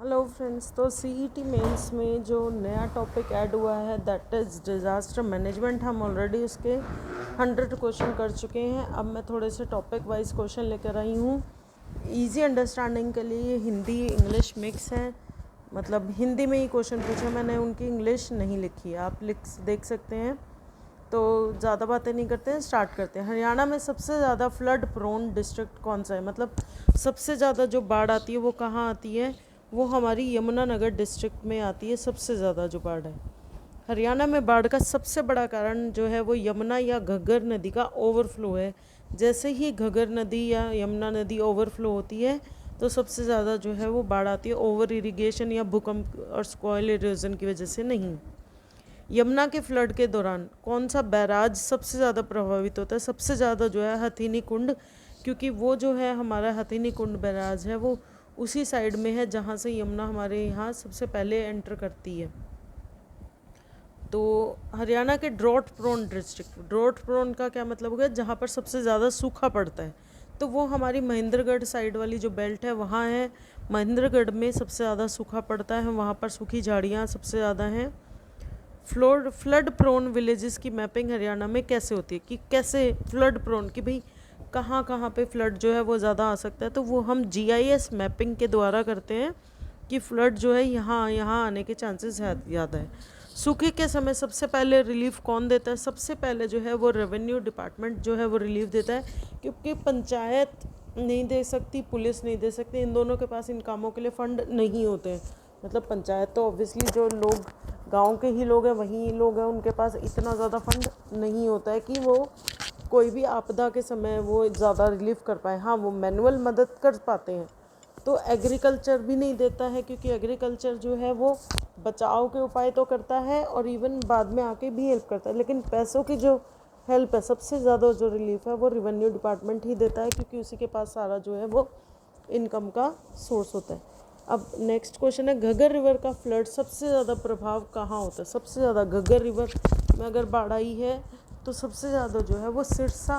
Hello friends. तो CET mains में जो नया टॉपिक ऐड हुआ है दैट इज़ डिज़ास्टर मैनेजमेंट, हम ऑलरेडी उसके 100 क्वेश्चन कर चुके हैं। अब मैं थोड़े से टॉपिक वाइज क्वेश्चन लेकर आई हूँ इजी अंडरस्टैंडिंग के लिए। हिंदी इंग्लिश मिक्स है, मतलब हिंदी में ही क्वेश्चन पूछे मैंने, उनकी इंग्लिश नहीं लिखी है, आप देख सकते हैं। तो ज़्यादा बातें नहीं करते हैं, स्टार्ट करते हैं। हरियाणा में सबसे ज़्यादा फ्लड प्रोन डिस्ट्रिक्ट कौन सा है, मतलब सबसे ज़्यादा जो बाढ़ आती है वो कहाँ आती है? वो हमारी यमुनानगर डिस्ट्रिक्ट में आती है। सबसे ज़्यादा जो बाढ़ है हरियाणा में, बाढ़ का सबसे बड़ा कारण जो है वो यमुना या घग्गर नदी का ओवरफ्लो है। जैसे ही घग्गर नदी या यमुना नदी ओवरफ्लो होती है तो सबसे ज़्यादा जो है वो बाढ़ आती है। ओवर इरिगेशन या भूकंप और सॉइल इरोजन की वजह से नहीं। यमुना के फ्लड के दौरान कौन सा बैराज सबसे ज़्यादा प्रभावित होता है? सबसे ज़्यादा जो है हथीनी कुंड, क्योंकि वो जो है हमारा हथीनी कुंड बैराज है वो उसी साइड में है जहाँ से यमुना हमारे यहाँ सबसे पहले एंटर करती है। तो हरियाणा के drought prone district, drought prone का क्या मतलब हो गया? जहाँ पर सबसे ज़्यादा सूखा पड़ता है। तो वो हमारी महेंद्रगढ़ साइड वाली जो बेल्ट है वहाँ है। महेंद्रगढ़ में सबसे ज़्यादा सूखा पड़ता है, वहाँ पर सूखी झाड़ियाँ सबसे ज़्यादा हैं। फ्लड प्रोन विलेजेस की मैपिंग हरियाणा में कैसे होती है, कि कैसे फ्लड प्रोन, कि भाई कहाँ कहाँ पे फ्लड जो है वो ज़्यादा आ सकता है? तो वो हम जीआईएस मैपिंग के द्वारा करते हैं कि फ्लड जो है यहाँ यहाँ आने के चांसेस ज़्यादा है। सूखे के समय सबसे पहले रिलीफ कौन देता है? सबसे पहले जो है वो रेवेन्यू डिपार्टमेंट जो है वो रिलीफ देता है, क्योंकि पंचायत नहीं दे सकती, पुलिस नहीं दे सकती, इन दोनों के पास इन कामों के लिए फंड नहीं होते हैं। मतलब पंचायत तो ऑब्वियसली जो लोग गांव के ही लोग हैं, वही लोग हैं, उनके पास इतना ज़्यादा फंड नहीं होता है कि वो कोई भी आपदा के समय वो ज़्यादा रिलीफ कर पाए। हाँ, वो मैनुअल मदद कर पाते हैं। तो एग्रीकल्चर भी नहीं देता है, क्योंकि एग्रीकल्चर जो है वो बचाव के उपाय तो करता है और इवन बाद में आके भी हेल्प करता है, लेकिन पैसों की जो हेल्प है, सबसे ज़्यादा जो रिलीफ है वो रेवेन्यू डिपार्टमेंट ही देता है, क्योंकि उसी के पास सारा जो है वो इनकम का सोर्स होता है। अब नेक्स्ट क्वेश्चन है, घग्गर रिवर का फ्लड सबसे ज़्यादा प्रभाव कहाँ होता है? सबसे ज़्यादा घग्गर रिवर में अगर बाढ़ आई है तो सबसे ज़्यादा जो है वो सिरसा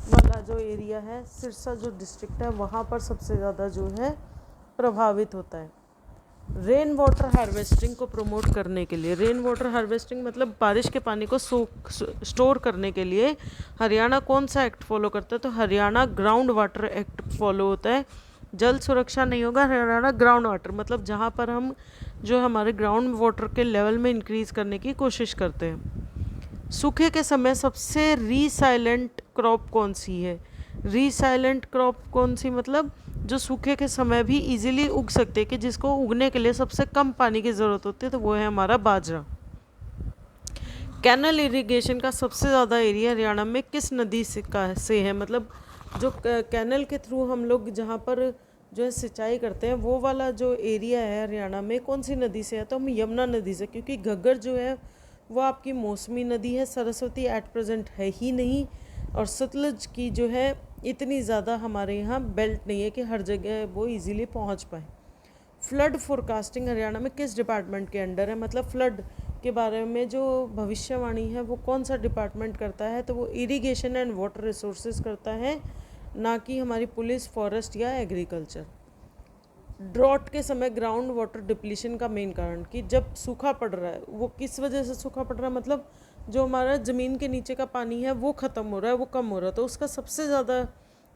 वाला जो एरिया है, सिरसा जो डिस्ट्रिक्ट है, वहाँ पर सबसे ज़्यादा जो है प्रभावित होता है। रेन वाटर हार्वेस्टिंग को प्रमोट करने के लिए, रेन वाटर हार्वेस्टिंग मतलब बारिश के पानी को स्टोर करने के लिए हरियाणा कौन सा एक्ट फॉलो करता है? तो Haryana ground water act follow होता है। जल सुरक्षा नहीं होगा, हरियाणा ग्राउंड वाटर, मतलब जहाँ पर हम जो हमारे ग्राउंड वाटर के लेवल में इंक्रीज करने की कोशिश करते हैं। सूखे के समय सबसे रीसाइलेंट क्रॉप कौन सी है? रीसाइलेंट क्रॉप कौन सी, मतलब जो सूखे के समय भी इजीली उग सकते हैं, कि जिसको उगने के लिए सबसे कम पानी की ज़रूरत होती है, तो वो है हमारा बाजरा। कैनल इरिगेशन का सबसे ज़्यादा एरिया हरियाणा में किस नदी से है? मतलब जो कैनल के थ्रू हम लोग जहाँ पर जो है सिंचाई करते हैं, वो वाला जो एरिया है हरियाणा में कौन सी नदी से है? तो हम यमुना नदी से, क्योंकि घग्गर जो है वो आपकी मौसमी नदी है, सरस्वती एट प्रेजेंट है ही नहीं, और सतलज की जो है इतनी ज़्यादा हमारे यहाँ बेल्ट नहीं है कि हर जगह वो इजीली पहुँच पाए। फ्लड फोरकास्टिंग हरियाणा में किस डिपार्टमेंट के अंडर है? मतलब फ्लड के बारे में जो भविष्यवाणी है वो कौन सा डिपार्टमेंट करता है? तो वो इरिगेशन एंड वाटर रिसोर्सेज करता है, ना कि हमारी पुलिस, फॉरेस्ट या एग्रीकल्चर। ड्रॉट के समय ग्राउंड वाटर डिप्लीशन का मेन कारण, कि जब सूखा पड़ रहा है वो किस वजह से सूखा पड़ रहा है, मतलब जो हमारा ज़मीन के नीचे का पानी है वो ख़त्म हो रहा है, वो कम हो रहा है। तो उसका सबसे ज़्यादा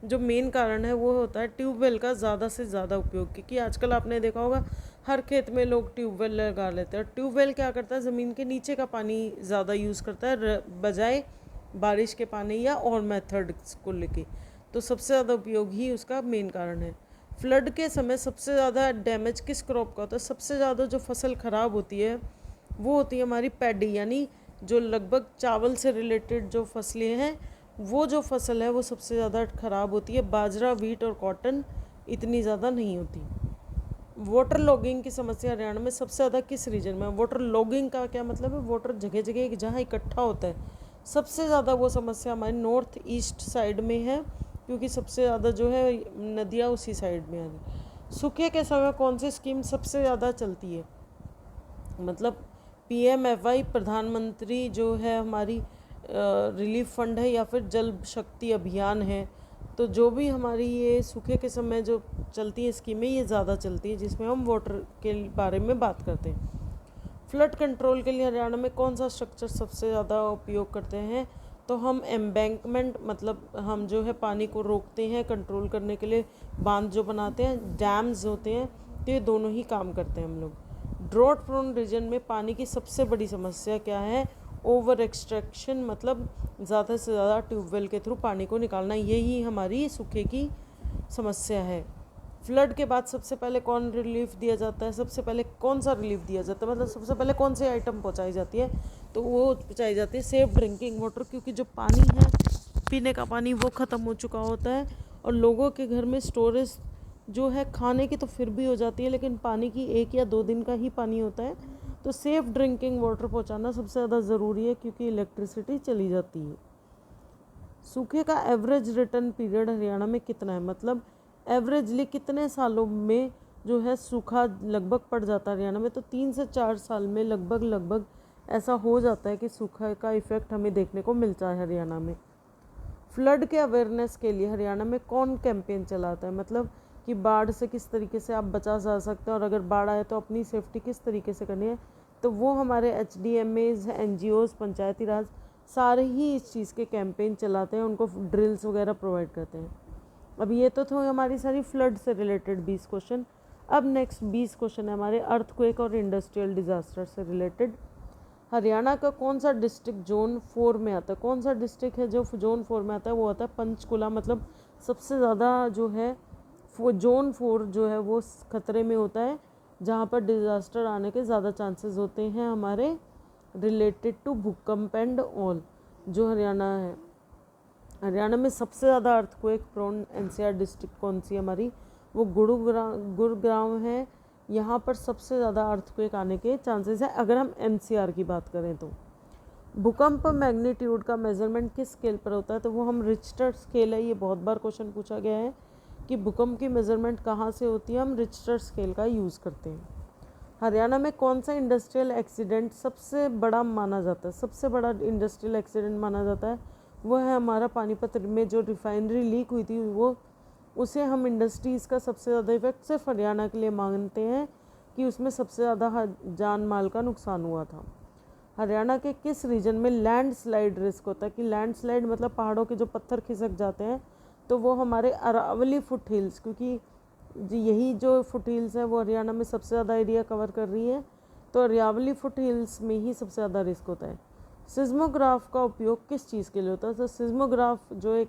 जो मेन कारण है वो होता है ट्यूबवेल का ज़्यादा से ज़्यादा उपयोग, क्योंकि आजकल आपने देखा होगा हर खेत में लोग ट्यूबवेल लगा लेते हैं। ट्यूबवेल क्या करता है? ज़मीन के नीचे का पानी ज़्यादा यूज़ करता है बजाय बारिश के पानी या और मेथड्स को लेके। तो सबसे ज़्यादा उपयोग ही उसका मेन कारण है। फ्लड के समय सबसे ज़्यादा डैमेज किस क्रॉप का होता है? सबसे ज़्यादा जो फसल ख़राब होती है वो होती है हमारी पैडी, यानी जो लगभग चावल से रिलेटेड जो फसलें हैं, वो जो फसल है वो सबसे ज़्यादा ख़राब होती है। बाजरा, वीट और कॉटन इतनी ज़्यादा नहीं होती। वाटर लॉगिंग की समस्या हरियाणा में सबसे ज़्यादा किस रीजन में? वाटर लॉगिंग का क्या मतलब है? वाटर जगह जगह जहाँ इकट्ठा होता है, सबसे ज़्यादा वो समस्या हमारे नॉर्थ ईस्ट साइड में है, क्योंकि सबसे ज़्यादा जो है नदियाँ उसी साइड में आ। सूखे के समय कौन सी स्कीम सबसे ज़्यादा चलती है? मतलब पीएमएफवाई, प्रधानमंत्री जो है हमारी रिलीफ फंड है, या फिर जल शक्ति अभियान है, तो जो भी हमारी ये सूखे के समय जो चलती है स्कीमें, ये ज़्यादा चलती है, जिसमें हम वाटर के बारे में बात करते हैं। फ्लड कंट्रोल के लिए हरियाणा में कौन सा स्ट्रक्चर सबसे ज़्यादा उपयोग करते हैं? तो हम एम्बैंकमेंट, मतलब हम जो है पानी को रोकते हैं कंट्रोल करने के लिए, बांध जो बनाते हैं, डैम्स होते हैं, तो ये दोनों ही काम करते हैं हम लोग। ड्रॉट प्रोन रीजन में पानी की सबसे बड़ी समस्या क्या है? ओवर एक्सट्रैक्शन, मतलब ज़्यादा से ज़्यादा ट्यूबवेल के थ्रू पानी को निकालना, यही हमारी सूखे की समस्या है। फ्लड के बाद सबसे पहले कौन रिलीफ दिया जाता है? सबसे पहले कौन सा रिलीफ दिया जाता है, मतलब सबसे पहले कौन सी आइटम पहुंचाई जाती है? तो वो पहुंचाई जाती है सेफ ड्रिंकिंग वाटर, क्योंकि जो पानी है पीने का पानी वो ख़त्म हो चुका होता है, और लोगों के घर में स्टोरेज जो है खाने की तो फिर भी हो जाती है, लेकिन पानी की 1 या 2 दिन का ही पानी होता है। तो सेफ ड्रिंकिंग वाटर पहुँचाना सबसे ज़्यादा ज़रूरी है, क्योंकि इलेक्ट्रिसिटी चली जाती है। सूखे का एवरेज रिटर्न पीरियड हरियाणा में कितना है? मतलब एवरेजली कितने सालों में जो है सूखा लगभग पड़ जाता है हरियाणा में? तो 3 से 4 साल में लगभग ऐसा हो जाता है कि सूखा का इफ़ेक्ट हमें देखने को मिलता है हरियाणा में। फ्लड के अवेयरनेस के लिए हरियाणा में कौन कैंपेन चलाता है? मतलब कि बाढ़ से किस तरीके से आप बचा जा सकते हैं, और अगर बाढ़ आए तो अपनी सेफ्टी किस तरीके से करनी है, तो वो हमारे HDMAs, NGOs, पंचायती राज सारे ही इस चीज़ के कैंपेन चलाते हैं, उनको ड्रिल्स वगैरह प्रोवाइड करते हैं। अब ये तो थे हमारी सारी फ्लड से रिलेटेड 20 क्वेश्चन। अब नेक्स्ट 20 क्वेश्चन है हमारे अर्थक्वेक और इंडस्ट्रियल डिजास्टर से रिलेटेड। हरियाणा का कौन सा डिस्ट्रिक्ट जोन 4 में आता है? कौन सा डिस्ट्रिक्ट है जो जोन 4 में आता है? वो आता है पंचकुला। मतलब सबसे ज़्यादा जो है जोन 4 जो है वो खतरे में होता है, जहाँ पर डिज़ास्टर आने के ज़्यादा चांसेस होते हैं हमारे रिलेटेड टू भूकंप एंड ऑल। जो हरियाणा है, हरियाणा में सबसे ज़्यादा अर्थक्वेक प्रोन NCR डिस्ट्रिक्ट कौन सी हमारी? वो गुरुग्राम है। यहाँ पर सबसे ज़्यादा अर्थक्वेक आने के चांसेस हैं अगर हम NCR की बात करें तो। भूकंप मैग्नीट्यूड का मेजरमेंट किस स्केल पर होता है? तो वो हम रिक्टर स्केल है, ये बहुत बार क्वेश्चन पूछा गया है कि भूकंप की मेजरमेंट कहाँ से होती है, हम रिक्टर स्केल का यूज़ करते हैं। हरियाणा में कौन सा इंडस्ट्रियल एक्सीडेंट सबसे बड़ा माना जाता है? सबसे बड़ा इंडस्ट्रियल एक्सीडेंट माना जाता है वो है हमारा पानीपत में जो रिफाइनरी लीक हुई थी, वो उसे हम इंडस्ट्रीज़ का सबसे ज़्यादा इफेक्ट सिर्फ हरियाणा के लिए मानते हैं कि उसमें सबसे ज़्यादा जान माल का नुकसान हुआ था। हरियाणा के किस रीजन में लैंडस्लाइड रिस्क होता है? कि लैंडस्लाइड मतलब पहाड़ों के जो पत्थर खिसक जाते हैं, तो वो हमारे अरावली फुट हिल्स, क्योंकि यही जो फुट हिल्स है वो हरियाणा में सबसे ज़्यादा एरिया कवर कर रही है, तो अरावली फुट हिल्स में ही सबसे ज़्यादा रिस्क होता है। सिस्मोग्राफ का उपयोग किस चीज़ के लिए होता है? तो सिस्मोग्राफ जो एक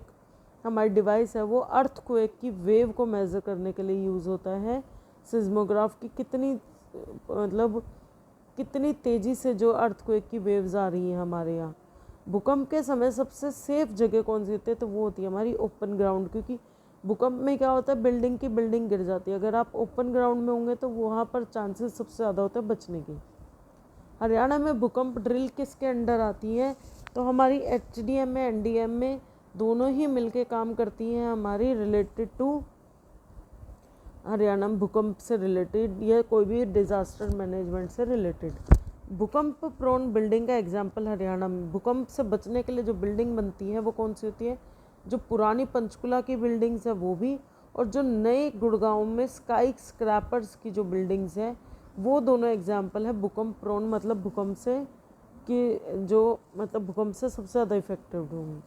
हमारी डिवाइस है वो अर्थक्वेक की वेव को मेज़र करने के लिए यूज़ होता है। सिस्मोग्राफ की कितनी तेज़ी से जो अर्थक्वेक की वेव्स आ रही हैं हमारे यहाँ। भूकंप के समय सबसे सेफ जगह कौन सी होती है? तो वो होती है हमारी ओपन ग्राउंड, क्योंकि भूकंप में क्या होता है, बिल्डिंग की बिल्डिंग गिर जाती है। अगर आप ओपन ग्राउंड में होंगे तो वहाँ पर चांसेस सबसे ज़्यादा होते हैं बचने के। हरियाणा में भूकंप ड्रिल किसके अंडर आती है? तो हमारी HDMA NDMA दोनों ही मिलके काम करती हैं हमारी रिलेटेड टू हरियाणा में भूकंप से रिलेटेड या कोई भी डिज़ास्टर मैनेजमेंट से रिलेटेड। भूकंप प्रोन बिल्डिंग का एग्जांपल हरियाणा में भूकंप से बचने के लिए जो बिल्डिंग बनती है वो कौन सी होती है? जो पुरानी पंचकुला की बिल्डिंग्स है वो भी, और जो नए गुड़गांव में स्काई स्क्रैपर्स की जो बिल्डिंग्स है वो दोनों एग्जांपल है भूकंप प्रोन, मतलब भूकंप से कि जो मतलब भूकंप से सबसे ज़्यादा इफेक्टिव होंगी।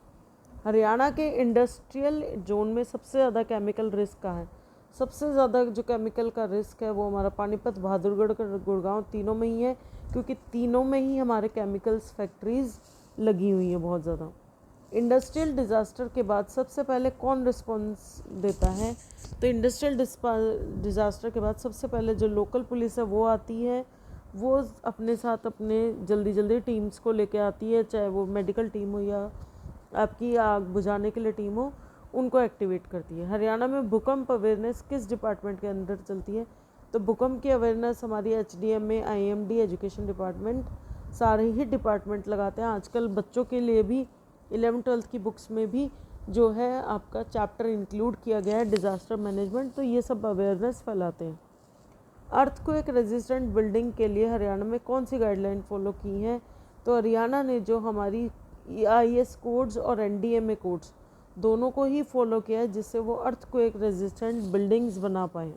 हरियाणा के इंडस्ट्रियल जोन में सबसे ज़्यादा केमिकल रिस्क का है? सबसे ज़्यादा जो केमिकल का रिस्क है वो हमारा पानीपत, बहादुरगढ़, गुड़गांव तीनों में ही है, क्योंकि तीनों में ही हमारे केमिकल्स फैक्ट्रीज़ लगी हुई हैं बहुत ज़्यादा। इंडस्ट्रियल डिज़ास्टर के बाद सबसे पहले कौन रिस्पॉन्स देता है? तो इंडस्ट्रियल डिज़ास्टर के बाद सबसे पहले जो लोकल पुलिस है वो आती है, वो अपने साथ अपने जल्दी टीम्स को लेके आती है, चाहे वो मेडिकल टीम हो या आपकी आग बुझाने के लिए टीम हो, उनको एक्टिवेट करती है। हरियाणा में भूकंप अवेयरनेस किस डिपार्टमेंट के अंदर चलती है? तो भूकंप की अवेयरनेस हमारी HDMA, IMD, एजुकेशन डिपार्टमेंट सारे ही डिपार्टमेंट लगाते हैं। आजकल बच्चों के लिए भी 11th-12th की बुक्स में भी जो है आपका चैप्टर इंक्लूड किया गया है डिज़ास्टर मैनेजमेंट, तो ये सब अवेयरनेस फैलाते हैं। अर्थक्वेक रेजिस्टेंट बिल्डिंग के लिए हरियाणा में कौन सी गाइडलाइन फॉलो की है? तो हरियाणा ने जो हमारी EIS कोड्स और NDMA कोड्स दोनों को ही फॉलो किया है जिससे वो अर्थक्वेक रेजिस्टेंट बिल्डिंग्स बना पाए।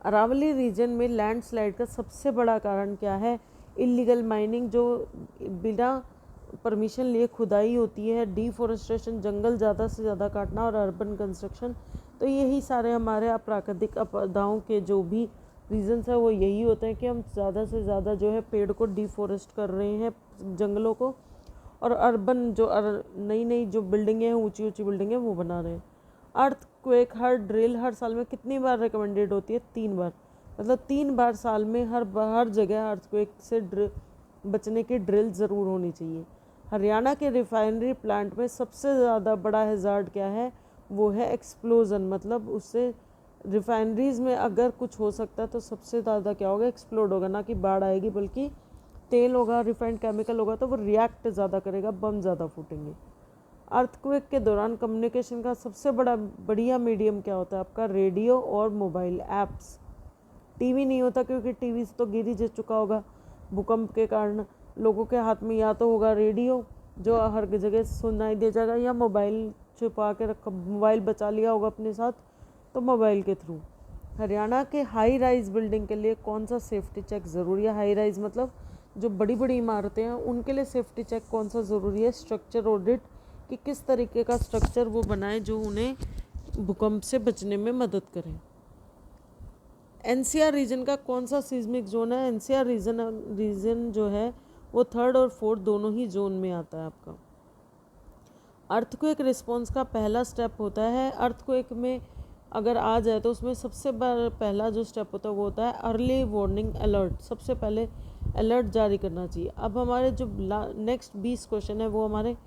अरावली रीजन में लैंडस्लाइड का सबसे बड़ा कारण क्या है? इलीगल माइनिंग, जो बिना परमिशन लिए खुदाई होती है, डिफॉरेस्टेशन, जंगल ज़्यादा से ज़्यादा काटना, और अर्बन कंस्ट्रक्शन। तो यही सारे हमारे अप्राकृतिक आपदाओं के जो भी रीजंस है वो यही होते हैं कि हम ज़्यादा से ज़्यादा जो है पेड़ को डिफॉरेस्ट कर रहे हैं, जंगलों को, और अर्बन जो नई नई जो बिल्डिंगें हैं, ऊंची ऊंची बिल्डिंगें वो बना रहे हैं। अर्थक्वेक हर साल में कितनी बार रिकमेंडेड होती है? 3 बार। मतलब 3 बार साल में हर जगह अर्थक्वेक से बचने की ड्रिल ज़रूर होनी चाहिए। हरियाणा के रिफाइनरी प्लांट में सबसे ज़्यादा बड़ा हैज़ार्ड क्या है? वो है एक्सप्लोज़न। मतलब उससे रिफाइनरीज में अगर कुछ हो सकता है तो सबसे ज़्यादा क्या होगा? एक्सप्लोड होगा। ना कि बाढ़ आएगी बल्कि तेल होगा, रिफाइंड केमिकल होगा, तो वो रिएक्ट ज़्यादा करेगा, बम ज़्यादा फूटेंगे। अर्थक्वेक के दौरान कम्युनिकेशन का सबसे बढ़िया मीडियम क्या होता है? आपका रेडियो और मोबाइल ऐप्स। टीवी नहीं होता क्योंकि टीवी से तो गिर ही चुका होगा भूकंप के कारण। लोगों के हाथ में या तो होगा रेडियो जो हर जगह सुनाई दे जाएगा, या मोबाइल छुपा के रखा, मोबाइल बचा लिया होगा अपने साथ, तो मोबाइल के थ्रू। हरियाणा के हाई राइज बिल्डिंग के लिए कौन सा सेफ्टी चेक ज़रूरी है? हाई राइज मतलब जो बड़ी बड़ी इमारतें हैं उनके लिए सेफ्टी चेक कौन सा ज़रूरी है? स्ट्रक्चर ऑडिट, कि किस तरीके का स्ट्रक्चर वो बनाए जो उन्हें भूकंप से बचने में मदद करे। एनसीआर रीजन का कौन सा सिस्मिक जोन है? एनसीआर रीजन जो है वो 3rd और 4th दोनों ही जोन में आता है आपका। अर्थक्वेक रिस्पॉन्स का पहला स्टेप होता है, अर्थक्वेक में अगर आ जाए तो उसमें सबसे पहला जो स्टेप होता है वो होता है अर्ली वार्निंग अलर्ट। सबसे पहले अलर्ट जारी करना चाहिए। अब हमारे जो नेक्स्ट 20 क्वेश्चन है वो हमारे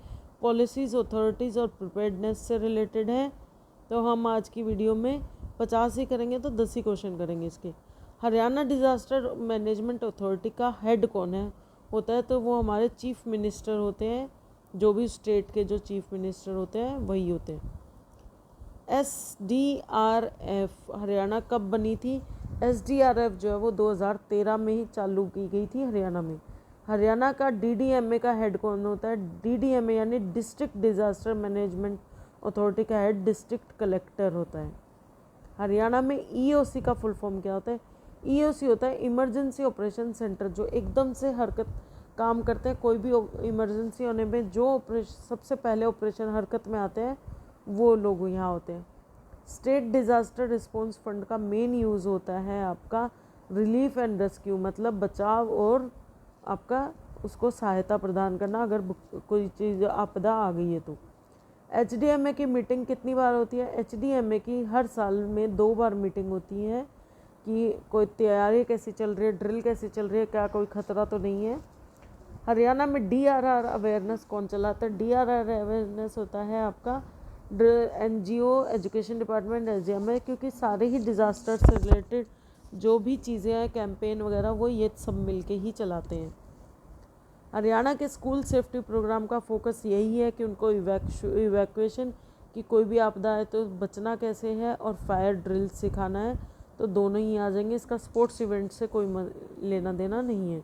पॉलिसीज़, अथॉरिटीज़ और प्रिपेयर्डनेस से रिलेटेड है। तो हम आज की वीडियो में 50 ही करेंगे, तो 10 ही क्वेश्चन करेंगे इसके। हरियाणा डिज़ास्टर मैनेजमेंट अथॉरिटी का हेड कौन है? होता है तो वो हमारे चीफ मिनिस्टर होते हैं। जो भी स्टेट के जो चीफ मिनिस्टर होते हैं वही होते हैं। SDRF हरियाणा कब बनी थी? SDRF जो है वो 2013 में ही चालू की गई थी हरियाणा में। हरियाणा का DDMA का हेड कौन होता है? DDMA यानी डिस्ट्रिक्ट डिज़ास्टर मैनेजमेंट अथॉरिटी का हेड डिस्ट्रिक्ट कलेक्टर होता है। हरियाणा में EOC का फुल फॉर्म क्या होता है? EOC होता है इमरजेंसी ऑपरेशन सेंटर, जो एकदम से काम करते हैं। कोई भी इमरजेंसी होने में जो सबसे पहले ऑपरेशन हरकत में आते हैं वो लोग यहाँ होते हैं। स्टेट डिज़ास्टर रिस्पॉन्स फंड का मेन यूज़ होता है आपका रिलीफ एंड रेस्क्यू, मतलब बचाव और आपका उसको सहायता प्रदान करना अगर कोई चीज़ आपदा आ गई है तो। HDMA की मीटिंग कितनी बार होती है? HDMA की हर साल में 2 बार मीटिंग होती है कि कोई तैयारी कैसी चल रही है, ड्रिल कैसी चल रही है, क्या कोई खतरा तो नहीं है। हरियाणा में DRR अवेयरनेस कौन चलाता है? DRR अवेयरनेस होता है आपका NGO, एजुकेशन डिपार्टमेंट, SDMA, क्योंकि सारे ही डिज़ास्टर से रिलेटेड जो भी चीज़ें हैं, कैंपेन वगैरह, वो ये सब मिलके ही चलाते हैं। हरियाणा के स्कूल सेफ्टी प्रोग्राम का फोकस यही है कि उनको इवैक्यूएशन की कोई भी आपदा है तो बचना कैसे है, और फायर ड्रिल सिखाना है, तो दोनों ही आ जाएंगे। इसका स्पोर्ट्स इवेंट से कोई लेना देना नहीं है।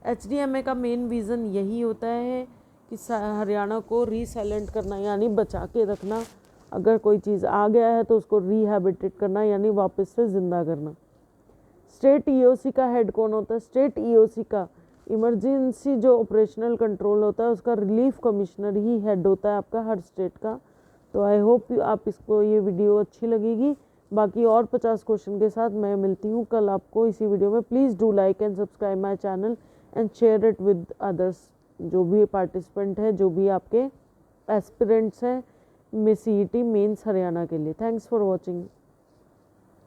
HDMA का मेन विज़न यही होता है कि हरियाणा को रीसाइलेंट करना यानी बचा के रखना। अगर कोई चीज़ आ गया है तो उसको रिहैबिटेट करना यानी वापस से ज़िंदा करना। स्टेट EOC का हेड कौन होता है? स्टेट EOC का इमरजेंसी जो ऑपरेशनल कंट्रोल होता है उसका रिलीफ कमिश्नर ही हेड होता है आपका हर स्टेट का। तो आई होप आप इसको ये वीडियो अच्छी लगेगी। बाकी और 50 क्वेश्चन के साथ मैं मिलती हूँ कल आपको इसी वीडियो में। Please do like and subscribe my channel and share it with others, जो भी पार्टिसिपेंट है, जो भी आपके एस्पिरेंट्स हैं CET मेंस हरियाणा के लिए। Thanks for watching.